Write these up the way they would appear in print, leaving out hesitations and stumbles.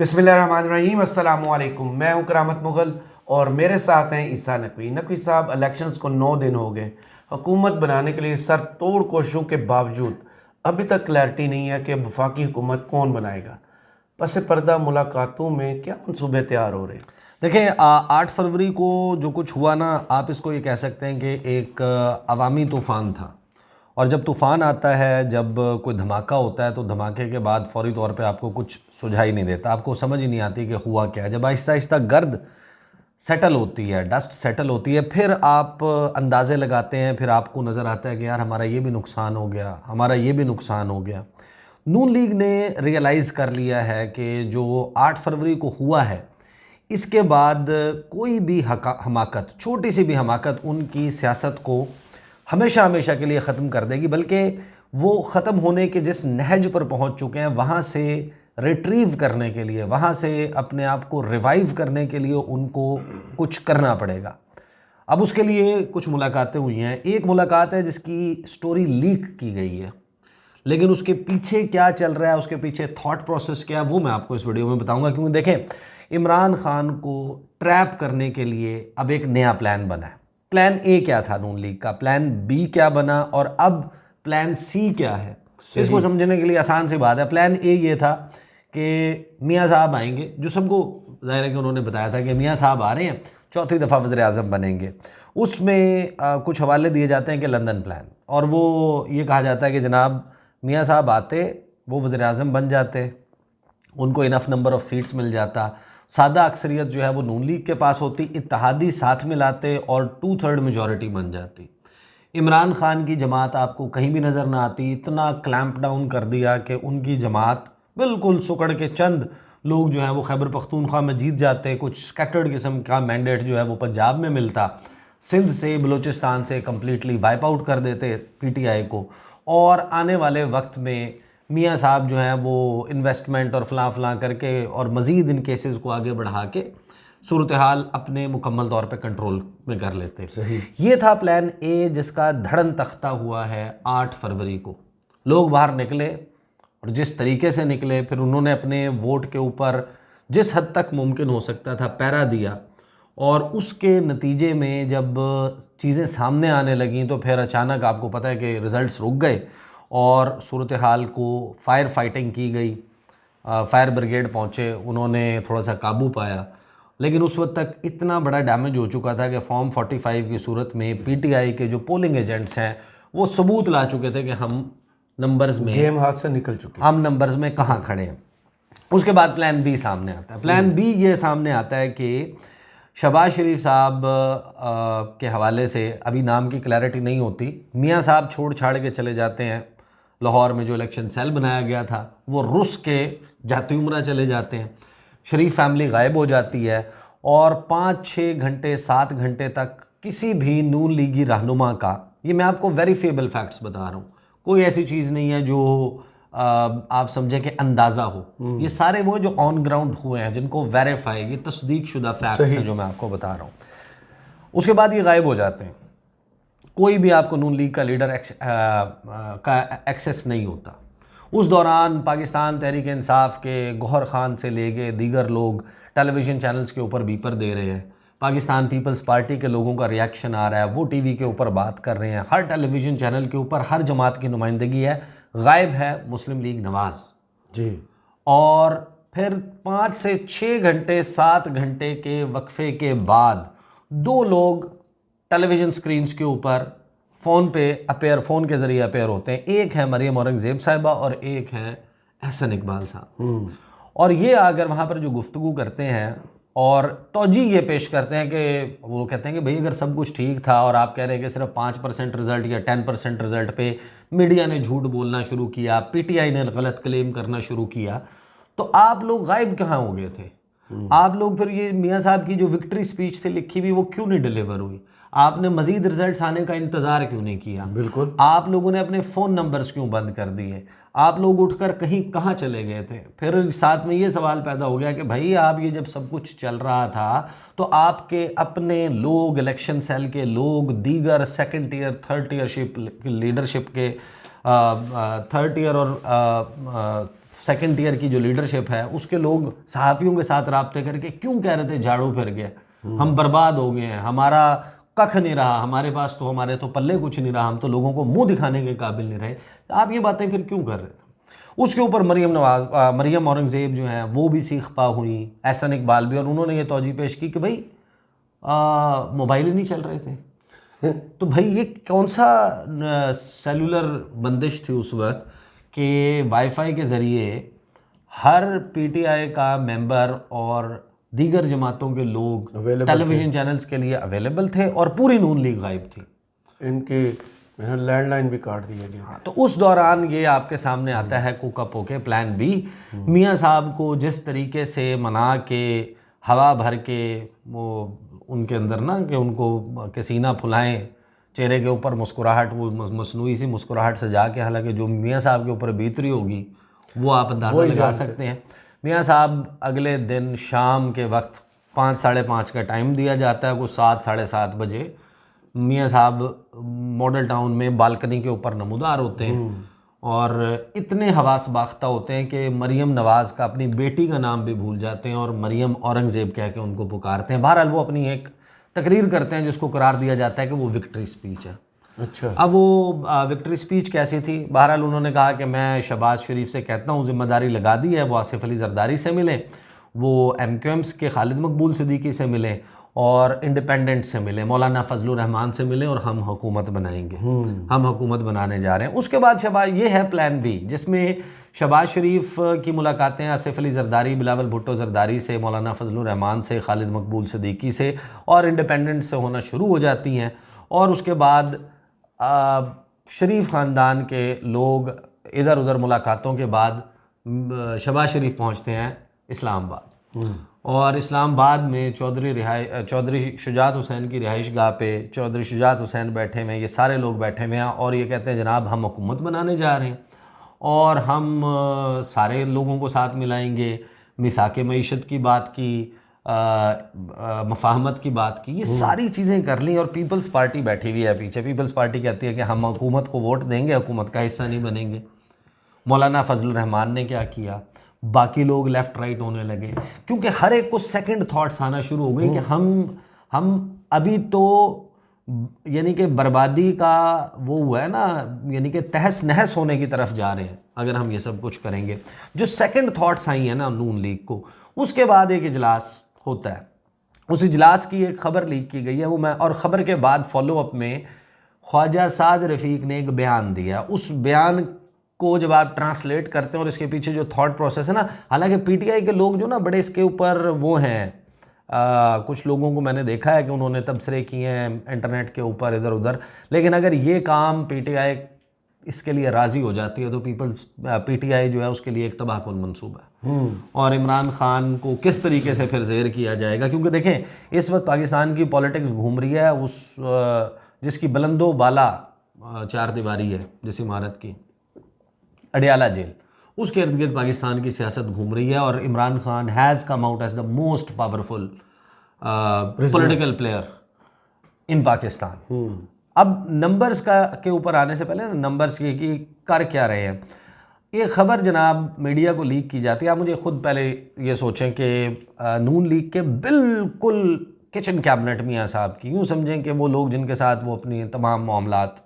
बिस्मिल्लाहिर्रहमानिर्रहीम, अस्सलामुअलैकुम। मैं हूं करामत मुग़ल और मेरे साथ हैं ईसा नकवी। नकवी साहब, इलेक्शंस को 9 दिन हो गए। हुकूमत बनाने के लिए सर तोड़ कोशिशों के बावजूद अभी तक क्लैरिटी नहीं है कि वफाकी हुकूमत कौन बनाएगा। पस पर्दा मुलाकातों में क्या मंसूबे तैयार हो रहे हैं? देखिए, 8 फरवरी को जो कुछ हुआ ना, आप इसको ये कह सकते हैं कि एक अवामी तूफ़ान था। और जब तूफ़ान आता है, जब कोई धमाका होता है, तो धमाके के बाद फ़ौरी तौर पे आपको कुछ सुझाई नहीं देता, आपको समझ ही नहीं आती कि हुआ क्या है। जब आहिस्ता आहिस्ता गर्द सेटल होती है, डस्ट सेटल होती है, फिर आप अंदाज़े लगाते हैं, फिर आपको नज़र आता है कि यार हमारा ये भी नुकसान हो गया, हमारा ये भी नुकसान हो गया। नून लीग ने रियलाइज़ कर लिया है कि जो 8 फरवरी को हुआ है, इसके बाद कोई भी हमाकत, छोटी सी भी हमाकत उनकी सियासत को हमेशा हमेशा के लिए ख़त्म कर देगी। बल्कि वो ख़त्म होने के जिस नहज पर पहुंच चुके हैं, वहाँ से रिट्रीव करने के लिए, वहाँ से अपने आप को रिवाइव करने के लिए उनको कुछ करना पड़ेगा। अब उसके लिए कुछ मुलाकातें हुई हैं। एक मुलाकात है जिसकी स्टोरी लीक की गई है, लेकिन उसके पीछे क्या चल रहा है, उसके पीछे थॉट प्रोसेस क्या है, वो मैं आपको इस वीडियो में बताऊंगा। क्योंकि देखें, इमरान खान को ट्रैप करने के लिए अब एक नया प्लान बना है। प्लान ए क्या था नून लीग का, प्लान बी क्या बना, और अब प्लान सी क्या है। इसको समझने के लिए आसान सी बात है। प्लान ए ये था कि मियाँ साहब आएंगे, जो सबको जाहिर है कि उन्होंने बताया था कि मियाँ साहब आ रहे हैं, चौथी दफ़ा वज़ीर आज़म बनेंगे। उसमें कुछ हवाले दिए जाते हैं कि लंदन प्लान, और वो ये कहा जाता है कि जनाब मियाँ साहब आते, वो वज़ीर आज़म बन जाते, उनको इनफ नंबर ऑफ़ सीट्स मिल जाता, सादा अक्सरियत जो है वो नून लीग के पास होती, इत्तेहादी साथ मिलाते और 2/3 मेजॉरिटी बन जाती। इमरान खान की जमात आपको कहीं भी नज़र ना आती। इतना क्लैंप डाउन कर दिया कि उनकी जमात बिल्कुल सुकड़ के चंद लोग जो हैं वो खैबर पख्तूनख्वा में जीत जाते। कुछ स्कैटर्ड किस्म का मैंडेट जो है वो पंजाब में मिलता, सिंध से, बलूचिस्तान से कम्प्लीटली वाइप आउट कर देते पीटीआई को। और आने वाले वक्त में मियाँ साहब जो हैं वो इन्वेस्टमेंट और फलां करके और मज़ीद इन केसेस को आगे बढ़ा के सूरत हाल अपने मुकम्मल तौर पे कंट्रोल में कर लेते। सही। ये था प्लान ए, जिसका धड़न तख्ता हुआ है 8 फरवरी को। लोग बाहर निकले, और जिस तरीके से निकले, फिर उन्होंने अपने वोट के ऊपर जिस हद तक मुमकिन हो सकता था पहरा दिया। और उसके नतीजे में जब चीज़ें सामने आने लगीं, तो फिर अचानक आपको पता है कि रिज़ल्ट्स रुक गए और सूरत हाल को फायर फाइटिंग की गई। फायर ब्रिगेड पहुँचे, उन्होंने थोड़ा सा काबू पाया। लेकिन उस वक्त तक इतना बड़ा डैमेज हो चुका था कि फॉर्म 45 की सूरत में पीटीआई के जो पोलिंग एजेंट्स हैं वो सबूत ला चुके थे कि हम नंबर्स में, गेम हाथ से निकल चुके। हम नंबर्स में कहाँ खड़े हैं। उसके बाद प्लान बी सामने आता है। प्लान बी ये सामने आता है कि शहबाज शरीफ साहब के हवाले से अभी नाम की क्लैरिटी नहीं होती। मियाँ साहब छोड़ छाड़ के चले जाते हैं। लाहौर में जो इलेक्शन सेल बनाया गया था वो रुस के जाती उम्रा चले जाते हैं। शरीफ फैमिली गायब हो जाती है, और 5-6 घंटे 7 घंटे तक किसी भी नून लीगी रहनुमा का, ये मैं आपको वेरीफेबल फैक्ट्स बता रहा हूँ, कोई ऐसी चीज़ नहीं है जो आप समझें कि अंदाज़ा हो। ये सारे वो जो ऑन ग्राउंड हुए हैं, जिनको वेरीफाई, ये तस्दीक शुदा फैक्ट्स हैं जो मैं आपको बता रहा हूँ। उसके बाद ये गायब हो जाते हैं। कोई भी आपको नून लीग का लीडर का एक्सेस नहीं होता। उस दौरान पाकिस्तान तहरीक इंसाफ के गौहर खान से लेके दीगर लोग टेलीविज़न चैनल्स के ऊपर बीपर दे रहे हैं। पाकिस्तान पीपल्स पार्टी के लोगों का रिएक्शन आ रहा है, वो टीवी के ऊपर बात कर रहे हैं। हर टेलीविज़न चैनल के ऊपर हर जमात की नुमाइंदगी है। गायब है मुस्लिम लीग नवाज़ जी। और फिर 5 से 6 घंटे 7 घंटे के वक्फे के बाद 2 लोग टेलीविज़न स्क्रीन्स के ऊपर फ़ोन पे फ़ोन के ज़रिए अपेयर होते हैं। एक है मरियम औरंगज़ेब साहिबा और एक है एहसन इकबाल साहब। और ये आकर वहाँ पर जो गुफ्तगू करते हैं और तौजी ये पेश करते हैं कि वो कहते हैं कि भाई अगर सब कुछ ठीक था और आप कह रहे हैं कि सिर्फ 5% रिज़ल्ट या 10% रिज़ल्ट पे मीडिया ने झूठ बोलना शुरू किया, पीटीआई ने गलत क्लेम करना शुरू किया, तो आप लोग गायब कहाँ हो गए थे? आप लोग फिर ये मियाँ साहब की जो विक्ट्री स्पीच थी लिखी हुई, वो क्यों नहीं डिलीवर हुई? आपने मजीद रिजल्ट्स आने का इंतज़ार क्यों नहीं किया? बिल्कुल। आप लोगों ने अपने फ़ोन नंबर्स क्यों बंद कर दिए? आप लोग उठकर कहीं कहाँ चले गए थे? फिर साथ में ये सवाल पैदा हो गया कि भाई आप ये जब सब कुछ चल रहा था तो आपके अपने लोग, इलेक्शन सेल के लोग, दीगर सेकंड टियर थर्ड टियरशिप लीडरशिप के थर्ड टियर और सेकंड टियर की जो लीडरशिप है उसके लोग सहाफ़ियों के साथ राब्ते करके क्यों कह रहे थे झाड़ू फिर गया, हम बर्बाद हो गए हैं, हमारा कख नहीं रहा, हमारे पास तो हमारे तो पल्ले कुछ नहीं रहा, हम तो लोगों को मुंह दिखाने के काबिल नहीं रहे, तो आप ये बातें फिर क्यों कर रहे थे? उसके ऊपर मरियम औरंगज़ेब जो हैं वो भी सीखपा हुई, एहसन इकबाल भी, और उन्होंने ये तौजी पेश की कि भाई मोबाइल ही नहीं चल रहे थे। तो भाई ये कौन सा सेलुलर बंदिश थी उस वक्त कि वाईफाई के ज़रिए हर पीटीआई का मेंबर और दीगर जमातों के लोग टेलीविज़न चैनल्स के लिए अवेलेबल थे और पूरी नून लीग गायब थी, इनकी लैंडलाइन भी काट दिया गया। तो उस दौरान ये आपके सामने आता है कुकअप होके प्लान बी। मियाँ साहब को जिस तरीके से मना के हवा भर के वो उनके अंदर ना कि उनको के सीना फुलाएं, चेहरे के ऊपर मुस्कुराहट, वो मसनूई सी मुस्कुराहट सजा के, हालांकि जो मियाँ साहब के ऊपर बीत रही होगी वो आप अंदाज़ा लगा सकते हैं। मियाँ साहब अगले दिन शाम के वक्त 5 साढ़े 5 का टाइम दिया जाता है, कुछ 7 साढ़े 7 बजे मियाँ साहब मॉडल टाउन में बालकनी के ऊपर नमूदार होते हैं और इतने हवास बाख्ता होते हैं कि मरियम नवाज़ का अपनी बेटी का नाम भी भूल जाते हैं और मरियम औरंगज़ेब कह के उनको पुकारते हैं। बहरहाल वो अपनी एक तकरीर करते हैं जिसको करार दिया जाता है कि वो विक्ट्री स्पीच है। अच्छा, अब वो विक्ट्री स्पीच कैसी थी? बहरहाल उन्होंने कहा कि मैं शहबाज शरीफ से कहता हूँ ज़िम्मेदारी लगा दी है, वो आसिफ अली ज़रदारी से मिलें, वो MQMs के खालिद मकबूल सिद्दीकी से मिलें और इंडिपेंडेंट से मिले, मौलाना फजलुर रहमान से मिले और हम हुकूमत बनाएंगे, हम हुकूमत बनाने जा रहे हैं। उसके बाद शहबाज, ये है प्लान बी, जिसमें शहबाज शरीफ की मुलाकातें आसिफ अली ज़रदारी, बिलावल भुट्टो ज़रदारी से, मौलाना फजलुर रहमान से, खालिद मकबूल सिद्दीकी से और इंडिपेंडेंट से होना शुरू हो जाती हैं। और उसके बाद शरीफ ख़ानदान के लोग इधर उधर मुलाकातों के बाद शहबाज शरीफ पहुँचते हैं इस्लामाबाद और इस्लामाबाद में चौधरी शुजात हुसैन की रिहाइश गाह पे चौधरी शुजात हुसैन बैठे हुए हैं, ये सारे लोग बैठे हुए हैं और ये कहते हैं जनाब हम हुकूमत बनाने जा रहे हैं और हम सारे लोगों को साथ मिलाएंगे, मिसाक मईशत की बात की, मफाहमत की बात की, ये सारी चीज़ें कर ली और पीपल्स पार्टी बैठी हुई है पीछे। पीपल्स पार्टी कहती है कि हम हुकूमत को वोट देंगे, हुकूमत का हिस्सा नहीं बनेंगे। मौलाना फजलुर रहमान ने क्या किया, बाकी लोग लेफ़्ट राइट होने लगे क्योंकि हर एक को सेकंड थॉट्स आना शुरू हो गए कि हम अभी तो यानी कि बर्बादी का वो हुआ है ना, यानी कि तहस नहस होने की तरफ जा रहे हैं अगर हम ये सब कुछ करेंगे। जो सेकंड थॉट्स आई हैं ना नून लीग को, उसके बाद एक इजलास होता है, उस इजलास की एक ख़बर लीक की गई है वो मैं, और ख़बर के बाद फॉलोअप में ख्वाजा साद रफ़ीक ने एक बयान दिया। उस बयान को जब आप ट्रांसलेट करते हैं और इसके पीछे जो थॉट प्रोसेस है ना, हालांकि पीटीआई के लोग जो ना बड़े इसके ऊपर वो हैं, कुछ लोगों को मैंने देखा है कि उन्होंने तबसरे किए हैं इंटरनेट के ऊपर इधर उधर, लेकिन अगर ये काम पीटीआई इसके लिए राज़ी हो जाती है तो पीटीआई जो है उसके लिए एक तबाहकुन मंसूबा है और इमरान खान को किस तरीके से फिर ज़ेर किया जाएगा। क्योंकि देखें इस वक्त पाकिस्तान की पॉलिटिक्स घूम रही है उस जिसकी बुलंदो बाला 4 दीवारी है जिस इमारत की, अडियाला जेल, उसके इर्द गिर्द पाकिस्तान की सियासत घूम रही है और Imran Khan has come out as the most powerful political player in Pakistan. अब नंबर्स के ऊपर आने से पहले ना, नंबर्स ये कि कर क्या रहे हैं, ये ख़बर जनाब मीडिया को लीक की जाती है। आप मुझे ख़ुद पहले ये सोचें कि नून लीग के बिल्कुल किचन कैबिनेट मियाँ साहब की, यूँ समझें कि वो लोग जिनके साथ वो अपनी तमाम मामलात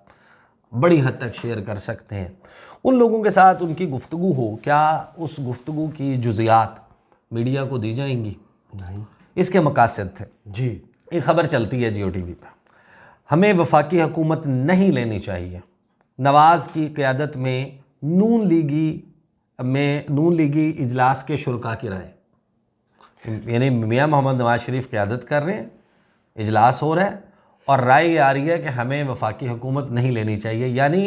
बड़ी हद तक शेयर कर सकते हैं, उन लोगों के साथ उनकी गुफ्तगू हो, क्या उस गुफ्तगू की जुज़ियात मीडिया को दी जाएंगी? नहीं। इसके मकासद थे जी। एक ख़बर चलती है जियो टीवी पर, हमें वफाकी हुकूमत नहीं लेनी चाहिए, नवाज़ की क़यादत में नून लीगी इजलास के शुरका की राय, यानी मियाँ मोहम्मद नवाज़ शरीफ क़यादत कर रहे हैं, इजलास हो रहा है और राय ये आ रही है कि हमें वफाकी हुकूमत नहीं लेनी चाहिए। यानी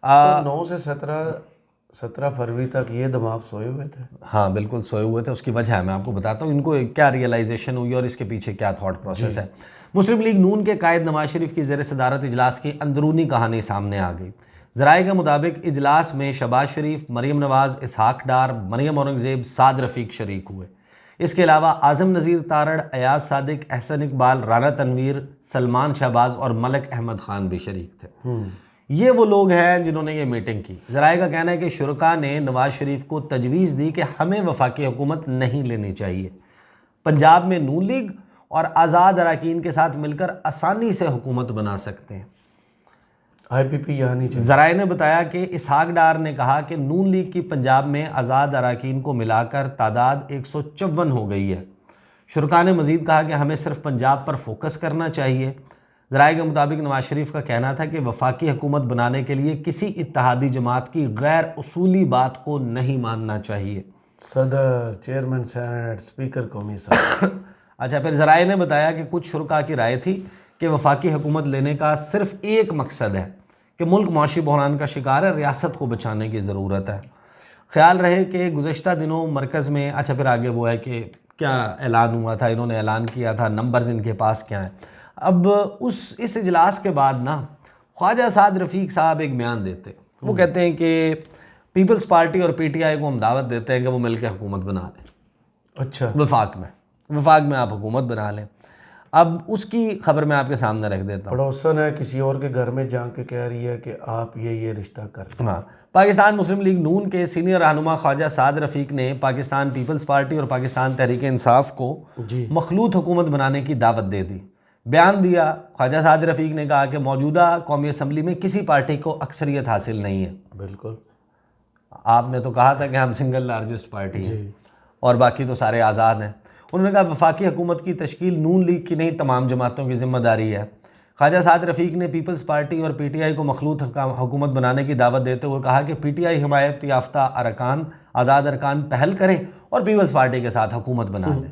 तो 9 से 17 फरवरी तक ये दिमाग सोए हुए थे। हाँ बिल्कुल सोए हुए थे। उसकी वजह है, मैं आपको बताता हूँ इनको क्या रियलाइजेशन हुई और इसके पीछे क्या थॉट प्रोसेस है। मुस्लिम लीग नून के कायद नवाज शरीफ की ज़ेर सदारत इजलास की अंदरूनी कहानी सामने आ गई। ज़राए के मुताबिक इजलास में शहबाज शरीफ, मरियम नवाज़, इसहाक डार, मरियम औरंगज़ेब, साद रफ़ीक शरीक हुए। इसके अलावा आज़म नज़ीर तारड़, अयाज सादिक, एहसन इकबाल, राना तनवीर, सलमान शहबाज और मलक अहमद ख़ान भी शरीक थे। ये वो लोग हैं जिन्होंने ये मीटिंग की। ज़राए का कहना है कि शुरका ने नवाज शरीफ को तजवीज़ दी कि हमें वफाकी हुकूमत नहीं लेनी चाहिए, पंजाब में नून लीग और आज़ाद अरकान के साथ मिलकर आसानी से हुकूमत बना सकते हैं। IPP यहाँ नहीं चाहिए। ज़राए ने बताया कि इसहाक डार ने कहा कि नून लीग की पंजाब में आज़ाद अरकान को मिलाकर तादाद 154 हो गई है। शुरका ने मज़ीद कहा कि हमें सिर्फ पंजाब पर फोकस करना चाहिए। ज़राए के मुताबिक नवाज शरीफ का कहना था कि वफाकी हुकूमत बनाने के लिए किसी इत्तेहादी जमात की गैर उसूली बात को नहीं मानना चाहिए। सदर, चेयरमैन सेनेट, स्पीकर कौमी असम्बली। अच्छा, फिर ज़राए ने बताया कि कुछ शुरका की राय थी कि वफाकी हुकूमत लेने का सिर्फ एक मकसद है कि मुल्क मुआशी बहरान का शिकार है, रियासत को बचाने की ज़रूरत है। ख्याल रहे कि गुज़श्ता दिनों मरकज़ में, अच्छा फिर आगे वो है कि क्या ऐलान हुआ था, इन्होंने ऐलान किया था, नंबर्स इनके पास क्या हैं। अब इस इजलास के बाद ना ख्वाजा साद रफ़ीक साहब एक बयान देते, वो कहते हैं कि पीपल्स पार्टी और PTI को हम दावत देते हैं कि वो मिलकर हुकूमत बना लें। अच्छा, वफाक में आप हुकूमत बना लें। अब उसकी खबर मैं आपके सामने रख देता हूँ। पड़ोसन है किसी और के घर में जाके कह रही है कि आप ये रिश्ता कर लें। हाँ, पाकिस्तान मुस्लिम लीग नून के सीनियर रहनुमा ख्वाजा साद रफ़ीक ने पाकिस्तान पीपल्स पार्टी और पाकिस्तान तहरीक इंसाफ को जी। मखलूत हुकूमत बनाने की दावत दे दी। बयान दिया, ख्वाजा साद रफ़ीक ने कहा कि मौजूदा कौमी असम्बली में किसी पार्टी को अक्सरियत हासिल नहीं है। बिल्कुल, आपने तो कहा था कि हम सिंगल लार्जेस्ट पार्टी हैं और बाकी तो सारे आज़ाद हैं। उन्होंने कहा वफाकी हुकूमत की तश्कील नून लीग की नहीं, तमाम जमातों की ज़िम्मेदारी है। ख्वाजा साद रफ़ीक ने पीपल्स पार्टी और PTI को मखलूत हुकूमत बनाने की दावत देते हुए कहा कि PTI हिमायत याफ्ता अरकान, आज़ाद अरकान पहल करें और पीपल्स पार्टी के साथ हुकूमत बना लें।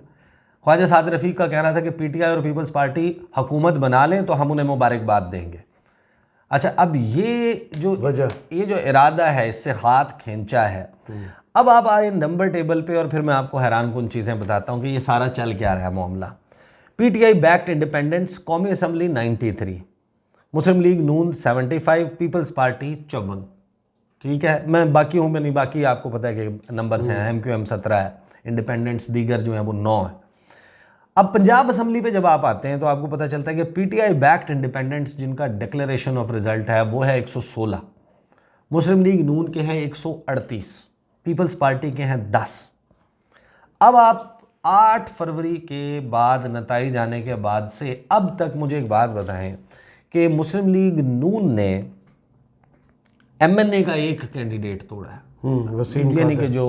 ख्वाजा साद रफ़ीक का कहना था कि PTI और पीपल्स पार्टी हुकूमत बना लें तो हम उन्हें मुबारकबाद देंगे। अच्छा, अब ये जो इरादा है, इससे हाथ खींचा है। अब आप आए नंबर टेबल पे और फिर मैं आपको हैरान कुन चीज़ें बताता हूँ कि ये सारा चल क्या रहा है मामला। PTI बैक्ड इंडिपेंडेंस, कौमी असम्बली 93, मुस्लिम लीग नून 75, पीपल्स पार्टी 54। ठीक है, मैं बाकी हूँ, मैं नहीं, बाकी आपको पता है कि नंबर्स हैं, MQM 17 है, इंडिपेंडेंट्स दीगर जो हैं वो 9 है। अब पंजाब असम्बली पे जब आप आते हैं तो आपको पता चलता है कि PTI बैक्ड इंडिपेंडेंट्स जिनका डिक्लेरेशन ऑफ रिजल्ट है वो है 116, मुस्लिम लीग नून के हैं 138, पीपल्स पार्टी के हैं 10। अब आप 8 फरवरी के बाद नताइज आने के बाद से अब तक मुझे एक बात बताएं कि मुस्लिम लीग नून ने MNA का एक कैंडिडेट तोड़ा है, वसीम, यानी कि जो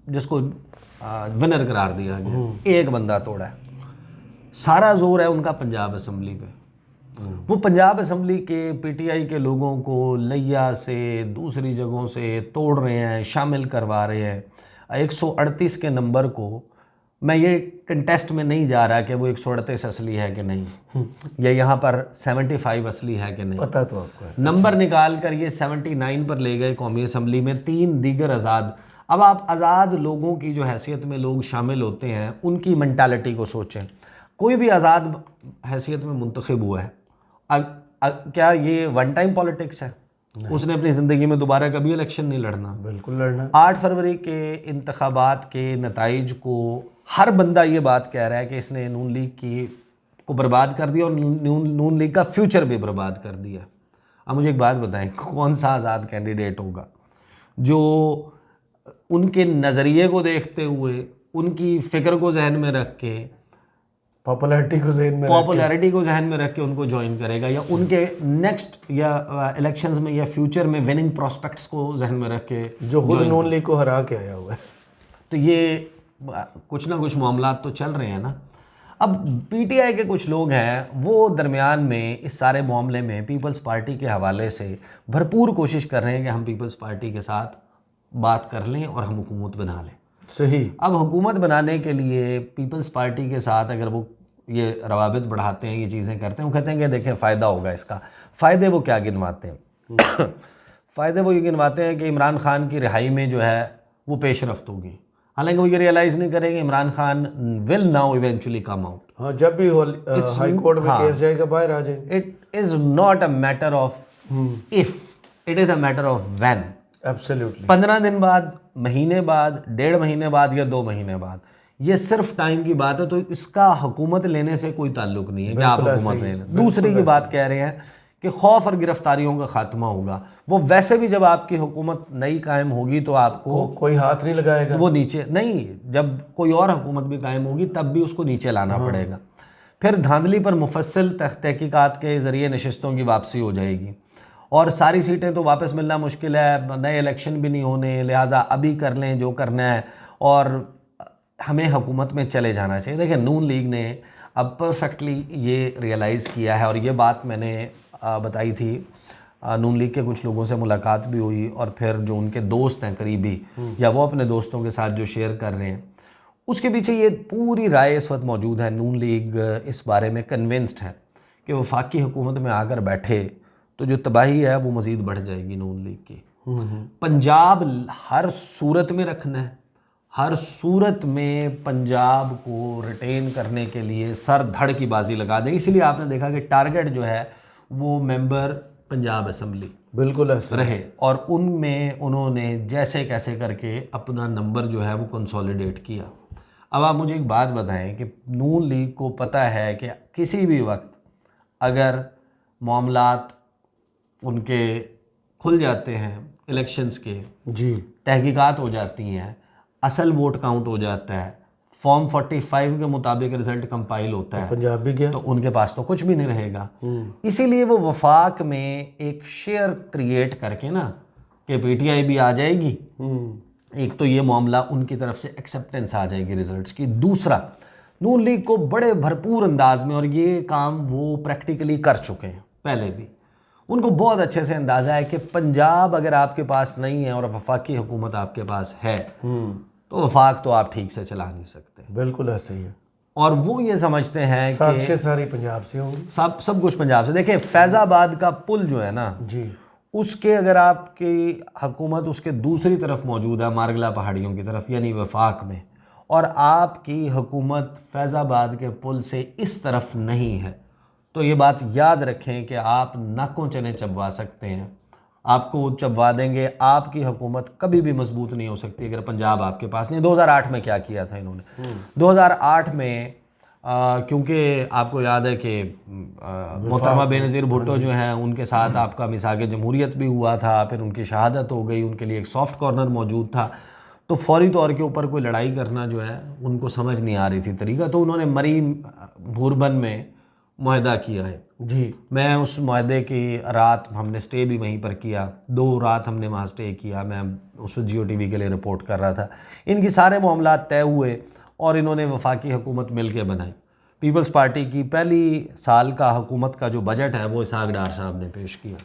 जिसको विनर करार दिया गया, एक बंदा तोड़ा है। सारा जोर है उनका पंजाब असम्बली पे। वो पंजाब असम्बली के PTI के लोगों को लिया से दूसरी जगहों से तोड़ रहे हैं, शामिल करवा रहे हैं। 138 के नंबर को मैं ये कंटेस्ट में नहीं जा रहा कि वो 138 असली है कि नहीं, या यहाँ पर 75 असली है कि नहीं, पता तो आपको है। नंबर निकाल कर ये 79 पर ले गए कौमी असम्बली में, 3 दीगर आज़ाद। अब आप आज़ाद लोगों की जो हैसियत में लोग शामिल होते हैं उनकी मेंटालिटी को सोचें। कोई भी आज़ाद हैसियत में मुंतखब हुआ है, क्या ये वन टाइम पॉलिटिक्स है? उसने अपनी ज़िंदगी में दोबारा कभी इलेक्शन नहीं लड़ना। बिल्कुल लड़ना। 8 फरवरी के इंतखाबात के नताइज को हर बंदा ये बात कह रहा है कि इसने नून लीग को बर्बाद कर दिया और नून लीग का फ्यूचर भी बर्बाद कर दिया। अब मुझे एक बात बताएं, कौन सा आज़ाद कैंडिडेट होगा जो उनके नज़रिए को देखते हुए, उनकी फ़िक्र को जहन में रख के, पॉपुलैरिटी को जहन में रख के उनको ज्वाइन करेगा, या उनके नेक्स्ट या इलेक्शंस में या फ्यूचर में विनिंग प्रोस्पेक्ट्स को जहन में रख के, जो खुद नून लीग को हरा के आया हुआ है। तो ये कुछ ना कुछ मामला तो चल रहे हैं ना। अब PTI के कुछ लोग हैं वो दरमियान में इस सारे मामले में पीपल्स पार्टी के हवाले से भरपूर कोशिश कर रहे हैं कि हम पीपल्स पार्टी के साथ बात कर लें और हम हुकूमत बना लें। सही। अब हुकूमत बनाने के लिए पीपल्स पार्टी के साथ अगर वो ये रवाबित बढ़ाते हैं, ये चीज़ें करते हैं, वो कहते हैं कि देखें फ़ायदा होगा इसका। फ़ायदे वो क्या गिनवाते हैं? फ़ायदे वो ये गिनवाते हैं कि इमरान खान की रिहाई में जो है वो पेशरफ्त होगी। हालांकि वो ये रियलाइज़ नहीं करेंगे Imran Khan will now eventually come out. हाँ, जब भी हाई कोर्ट में केस जाएगा बाहर आ जाएंगे। It is not a matter of if, it is a matter of when. Absolutely. 15 दिन बाद, महीने बाद, 1.5 महीने बाद या 2 महीने बाद, ये सिर्फ टाइम की बात है। तो इसका हुकूमत लेने से कोई ताल्लुक नहीं है कि आप हुकूमत ले लें। दूसरी की बात कह रहे हैं कि खौफ और गिरफ्तारियों का खात्मा होगा। वो वैसे भी जब आपकी हुकूमत नई कायम होगी तो आपको कोई हाथ नहीं लगाएगा, वो नीचे नहीं, जब कोई और हुकूमत भी कायम होगी तब भी उसको नीचे लाना पड़ेगा। फिर धांधली पर मुफस्सिल तहकीकात के ज़रिए नशिस्तों की वापसी हो जाएगी और सारी सीटें तो वापस मिलना मुश्किल है, नए इलेक्शन भी नहीं होने, लिहाजा अभी कर लें जो करना है और हमें हुकूमत में चले जाना चाहिए। देखिए नून लीग ने अब परफेक्टली ये रियलाइज़ किया है और ये बात मैंने बताई थी, नून लीग के कुछ लोगों से मुलाकात भी हुई और फिर जो उनके दोस्त हैं करीबी या वो अपने दोस्तों के साथ जो शेयर कर रहे हैं, उसके पीछे ये पूरी राय इस वक्त मौजूद है। नून लीग इस बारे में कन्विंस्ड है कि वफाकी हुकूमत में आकर बैठे तो जो तबाही है वो मज़ीद बढ़ जाएगी नून लीग की। पंजाब हर सूरत में रखना है, हर सूरत में पंजाब को रिटेन करने के लिए सर धड़ की बाजी लगा दें। इसलिए आपने देखा कि टारगेट जो है वो मेंबर पंजाब असम्बली बिल्कुल ऐसे रहे और उनमें उन्होंने जैसे कैसे करके अपना नंबर जो है वो कंसोलिडेट किया। अब आप मुझे एक बात बताएं कि नून लीग को पता है कि किसी भी वक्त अगर मामलात उनके खुल जाते हैं, इलेक्शंस के जी, तहकीकात हो जाती हैं, असल वोट काउंट हो जाता है, फॉर्म 45 के मुताबिक रिजल्ट कंपाइल होता है, पंजाब भी गया तो उनके पास तो कुछ भी नहीं रहेगा। इसीलिए वो वफाक में एक शेयर क्रिएट करके ना कि पीटीआई भी आ जाएगी, एक तो ये मामला उनकी तरफ से एक्सेप्टेंस आ जाएगी रिजल्ट्स की। दूसरा, नून लीग को बड़े भरपूर अंदाज में, और ये काम वो प्रैक्टिकली कर चुके हैं पहले भी, उनको बहुत अच्छे से अंदाज़ा है कि पंजाब अगर आपके पास नहीं है और वफाकी हुकूमत आपके पास है तो वफाक तो आप ठीक से चला नहीं सकते। बिल्कुल ऐसे ही है। और वो ये समझते हैं कि सारी पंजाब से होंगी, सब कुछ पंजाब से। देखिए फैज़ाबाद का पुल जो है ना जी, उसके अगर आपकी हुकूमत उसके दूसरी तरफ मौजूद है, मारगला पहाड़ियों की तरफ यानी वफाक में, और आपकी हुकूमत फैज़ाबाद के पुल से इस तरफ नहीं है, तो ये बात याद रखें कि आप नाकों चने चबवा सकते हैं, आपको चबवा देंगे। आपकी हुकूमत कभी भी मजबूत नहीं हो सकती अगर पंजाब आपके पास नहीं। 2008 में क्या किया था इन्होंने? 2008 में क्योंकि आपको याद है कि मोहतरमा बेनज़ीर भुट्टो जो हैं उनके साथ आपका मिसाक़ जमहूरियत भी हुआ था, फिर उनकी शहादत हो गई, उनके लिए एक सॉफ्ट कॉर्नर मौजूद था, तो फौरी तौर के ऊपर कोई लड़ाई करना जो है उनको समझ नहीं आ रही थी तरीका, तो उन्होंने मरी भूरबन में मुआहदा किया है। जी, मैं उस मुआहदे की रात हमने स्टे भी वहीं पर किया, 2 रात हमने वहाँ स्टे किया, मैं उस वक्त जियो टीवी के लिए रिपोर्ट कर रहा था। इनकी सारे मामलात तय हुए और इन्होंने वफाकी हुकूमत मिल के बनाई। पीपल्स पार्टी की पहली साल का हुकूमत का जो बजट है वो इसहाक डार साहब ने पेश किया।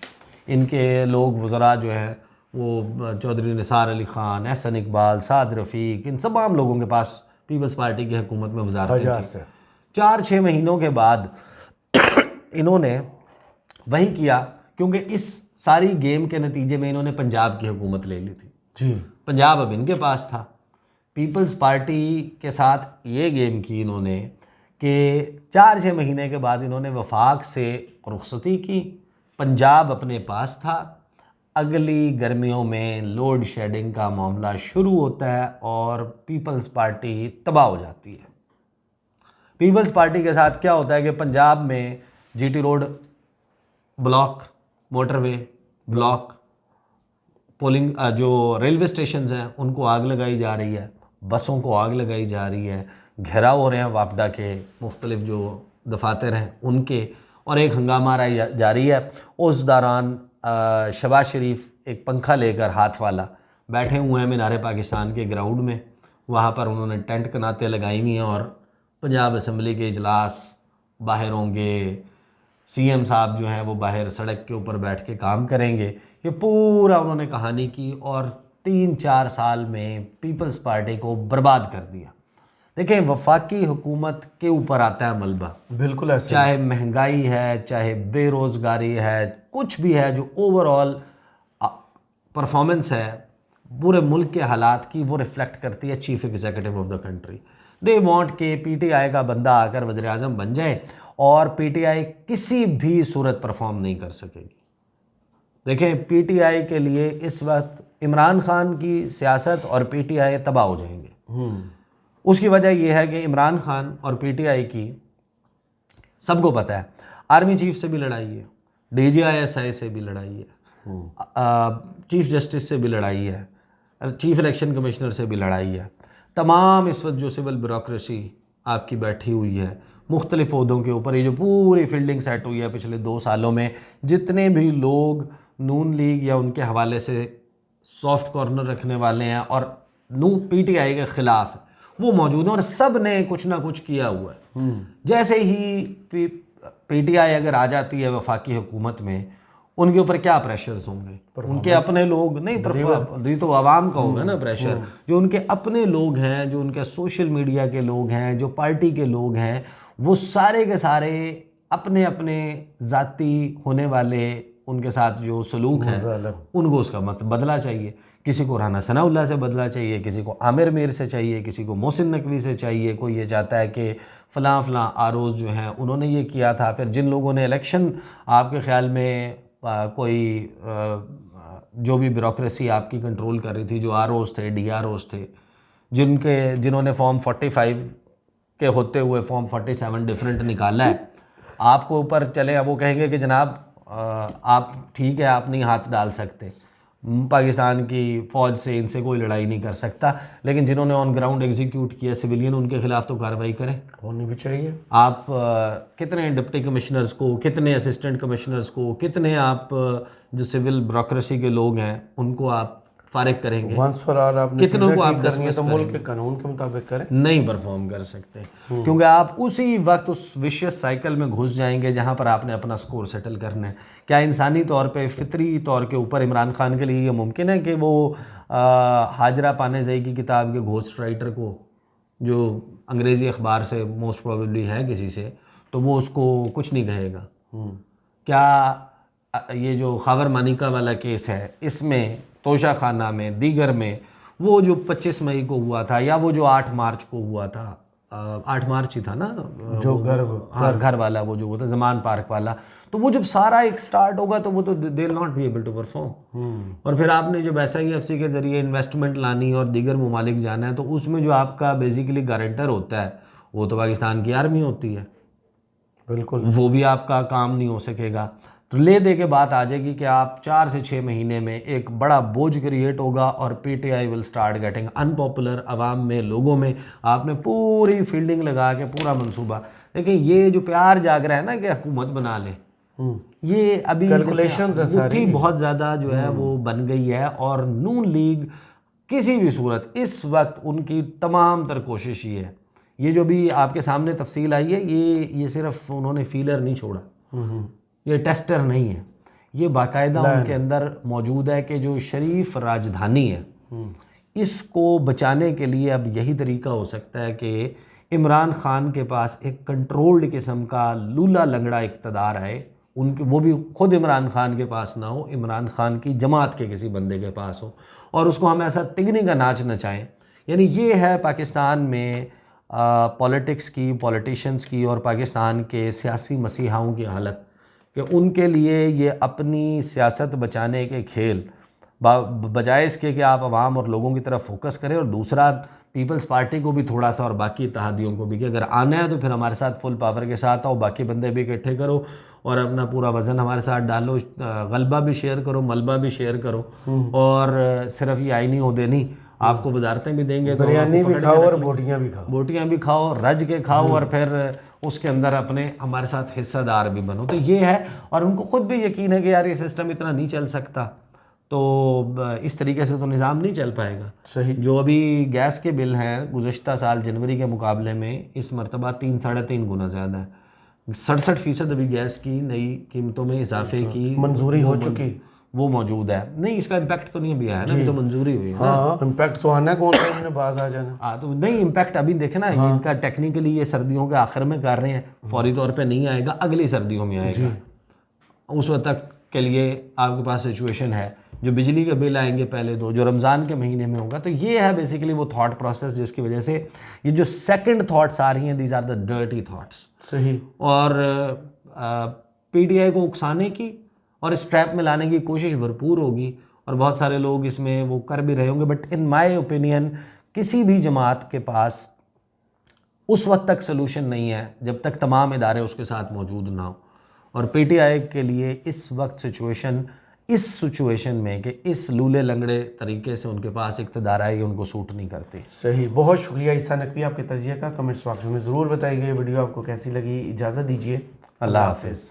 इनके लोग वज़रा जो हैं वो चौधरी निसार अली ख़ान, एहसन इकबाल, साद रफ़ीक, इन तमाम लोगों के पास पीपल्स पार्टी की हुकूमत में वज़ारतें थी। 4-6 महीनों के बाद इन्होंने वही किया, क्योंकि इस सारी गेम के नतीजे में इन्होंने पंजाब की हुकूमत ले ली थी। जी, पंजाब अब इनके पास था। पीपल्स पार्टी के साथ ये गेम की इन्होंने कि 4-6 महीने के बाद इन्होंने वफाक से रुखसती की, पंजाब अपने पास था। अगली गर्मियों में लोड शेडिंग का मामला शुरू होता है और पीपल्स पार्टी तबाह हो जाती है। पीपल्स पार्टी के साथ क्या होता है कि पंजाब में GT road block, motorway block, polling जो रेलवे स्टेशंस हैं उनको आग लगाई जा रही है, बसों को आग लगाई जा रही है, घेराव हो रहे हैं वापडा के मुख्तलिफ जो दफातर हैं उनके, और एक हंगामा जारी है। उस दौरान शहबाज शरीफ एक पंखा लेकर हाथ वाला बैठे हुए हैं मीनार पाकिस्तान के ग्राउंड में, वहाँ पर उन्होंने टेंट कनातें लगाई हुई हैं और पंजाब असम्बली के इजलास बाहर होंगे, सीएम साहब जो हैं वो बाहर सड़क के ऊपर बैठ के काम करेंगे। ये पूरा उन्होंने कहानी की और 3-4 साल में पीपल्स पार्टी को बर्बाद कर दिया। देखें वफाकी हुकूमत के ऊपर आता है मलबा, बिल्कुल ऐसे, चाहे महंगाई है, चाहे बेरोज़गारी है, कुछ भी है, जो ओवरऑल परफॉर्मेंस है पूरे मुल्क के हालात की, वो रिफ्लेक्ट करती है chief executive of the country. They want के पीटीआई का बंदा आकर वज़ीर आज़म बन जाए और पीटीआई किसी भी सूरत परफॉर्म नहीं कर सकेगी। देखें पीटीआई के लिए इस वक्त इमरान खान की सियासत और पीटीआई तबाह हो जाएंगे। उसकी वजह यह है कि इमरान खान और पीटीआई की, सबको पता है, आर्मी चीफ से भी लड़ाई है, DGI-SI से भी लड़ाई है, चीफ जस्टिस से भी लड़ाई है, चीफ इलेक्शन कमिश्नर से भी लड़ाई है। तमाम इस वक्त जो सिविल ब्यूरोक्रेसी आपकी बैठी हुई है मुख्तलिफ ओहदों के ऊपर, ये जो पूरी फील्डिंग सेट हुई है पिछले 2 सालों में, जितने भी लोग नून लीग या उनके हवाले से सॉफ्ट कॉर्नर रखने वाले हैं और PTI के ख़िलाफ़ है, वो मौजूद हैं और सब ने कुछ ना कुछ किया हुआ है। जैसे ही PTI अगर आ जाती है वफाकी हुकूमत में, उनके ऊपर क्या प्रेशर्स होंगे, उनके अपने लोग नहीं, ये तो आवाम का होगा ना प्रेशर, जो उनके अपने लोग हैं, जो उनके सोशल मीडिया के लोग हैं, जो पार्टी के लोग हैं, वो सारे के सारे अपने अपने ज़ाती होने वाले उनके साथ जो सलूक है उनको उसका मत बदला चाहिए। किसी को राना सनाउल्लाह से बदला चाहिए, किसी को आमिर मीर से चाहिए, किसी को मोहसिन नकवी से चाहिए, कोई ये चाहता है कि फ़लाँ फ़लाँ आरोज़ जो हैं उन्होंने ये किया था। फिर जिन लोगों ने इलेक्शन आपके ख़्याल में कोई जो भी ब्यूरोक्रेसी आपकी कंट्रोल कर रही थी, जो आरोज़ थे, DROs थे, जिन्होंने फॉर्म 45 के होते हुए फॉर्म 47 डिफरेंट निकाला है, आपको ऊपर चले, अब वो कहेंगे कि जनाब आप ठीक है, आप नहीं हाथ डाल सकते, पाकिस्तान की फ़ौज से इनसे कोई लड़ाई नहीं कर सकता, लेकिन जिन्होंने ऑन ग्राउंड एग्जीक्यूट किया सिविलियन, उनके खिलाफ तो कार्रवाई करें, होनी भी चाहिए। आप कितने डिप्टी कमिश्नर्स को, कितने असिस्टेंट कमिश्नर्स को, कितने आप जो सिविल ब्यूरोक्रेसी के लोग हैं उनको आप फारिग करेंगे, वंस फॉर ऑल आप कितनों को आप करनी है तो मुल्क के कानून के मुताबिक करें, नहीं परफॉर्म कर सकते, क्योंकि आप उसी वक्त उस विशियस साइकिल में घुस जाएंगे जहां पर आपने अपना स्कोर सेटल करना है। क्या इंसानी तौर पे, फितरी तौर के ऊपर इमरान खान के लिए ये मुमकिन है कि वो हाजरा पानेज़ई की किताब के घोस्ट राइटर को, जो अंग्रेज़ी अखबार से मोस्ट प्रोबेबली है किसी से, तो वो उसको कुछ नहीं कहेगा? क्या ये जो खावर मानिका वाला केस है, इसमें तोशा खाना में, दीगर में, वो जो 25 मई को हुआ था या वो जो 8 मार्च को हुआ था, 8 मार्च ही था ना, जो घर वाला, वो जो होता जमान पार्क वाला, तो वो जब सारा एक स्टार्ट होगा तो वो तो they will not be able to perform. और फिर आपने जब SIFC के ज़रिए इन्वेस्टमेंट लानी और दीगर ममालिक जाना है, तो उसमें जो आपका बेसिकली गारंटर होता है वो तो पाकिस्तान की आर्मी होती है, बिल्कुल, वो भी आपका काम नहीं हो सकेगा। तो ले दे के बात आ जाएगी कि आप 4 से 6 महीने में एक बड़ा बोझ क्रिएट होगा और PTI will start getting unpopular, आवाम में, लोगों में। आपने पूरी फील्डिंग लगा के पूरा मंसूबा, लेकिन ये जो प्यार जाग रहा है ना कि हुकूमत बना ले, ये अभी कैलकुलेशंस है सारी, बहुत ज़्यादा जो है वो बन गई है। और नून लीग किसी भी सूरत इस वक्त उनकी तमाम तर कोशिश ये है, ये जो भी आपके सामने तफसील आई है, ये सिर्फ उन्होंने फीलर नहीं छोड़ा, ये टेस्टर नहीं है, ये बाकायदा उनके अंदर मौजूद है कि जो शरीफ राजधानी है, इसको बचाने के लिए अब यही तरीका हो सकता है कि इमरान खान के पास एक कंट्रोल्ड किस्म का लूला लंगड़ा इक़्तिदार आए, उनके वो भी खुद इमरान खान के पास ना हो, इमरान खान की जमात के किसी बंदे के पास हो, और उसको हम ऐसा तिगनी का नाच नचाएं। यानी ये है पाकिस्तान में पॉलिटिक्स की, पॉलिटिशियंस की और पाकिस्तान के सियासी मसीहाओं की हालत, कि उनके लिए ये अपनी सियासत बचाने के खेल, बजाय इसके कि आप आवाम और लोगों की तरफ फोकस करें, और दूसरा पीपल्स पार्टी को भी थोड़ा सा और बाकी इत्तेहादियों को भी कि अगर आना है तो फिर हमारे साथ फुल पावर के साथ आओ, बाकी बंदे भी इकट्ठे करो और अपना पूरा वज़न हमारे साथ डालो, गलबा भी शेयर करो, मलबा भी शेयर करो, और सिर्फ ये आईनी ओहदे नहीं, आपको वजारतें भी देंगे, तो बिरयानी भी खाओ और बोटियाँ भी खाओ, रज के खाओ, और फिर उसके अंदर अपने हमारे साथ हिस्सेदार भी बनो। तो ये है, और उनको खुद भी यकीन है कि यार ये सिस्टम इतना नहीं चल सकता, तो इस तरीके से तो निज़ाम नहीं चल पाएगा। सही। जो अभी गैस के बिल हैं गुज़श्ता साल जनवरी के मुकाबले में इस मरतबा 3-3.5 गुना ज़्यादा है। 67% अभी गैस की नई कीमतों में इजाफे की मंजूरी हो चुकी, वो मौजूद है। नहीं, इसका इम्पैक्ट तो नहीं अभी आया ना, अभी तो मंजूरी हुई है। हाँ, इम्पैक्ट तो आना है, कौन सा इन्होंने बाज आ जाना। हाँ, तो नहीं इम्पैक्ट अभी देखे ना, ये इनका टेक्निकली ये सर्दियों के आखिर में कर रहे हैं, फौरी तौर पे नहीं आएगा, अगली सर्दियों में आएगा। उस वक्त तक के लिए आपके पास सिचुएशन है, जो बिजली के बिल आएंगे पहले दो, जो रमज़ान के महीने में होगा। तो ये है बेसिकली वो थॉट प्रोसेस जिसकी वजह से ये जो सेकंड थॉट्स आ रही हैं, these are the dirty thoughts. सही। और PTI को उकसाने की और इस ट्रैप में लाने की कोशिश भरपूर होगी, और बहुत सारे लोग इसमें वो कर भी रहे होंगे। बट इन माय ओपिनियन किसी भी जमात के पास उस वक्त तक सोल्यूशन नहीं है जब तक तमाम इदारे उसके साथ मौजूद ना हो। और पीटीआई के लिए इस वक्त इस सिचुएशन में कि इस लूले लंगड़े तरीके से उनके पास इक़्तिदार आई, उनको सूट नहीं करती। सही, बहुत शुक्रिया ईसा नकवी आपके तजिए का। कमेंट्स बॉक्स में ज़रूर बताइए वीडियो आपको कैसी लगी। इजाज़त दीजिए, अल्लाह हाफिज़।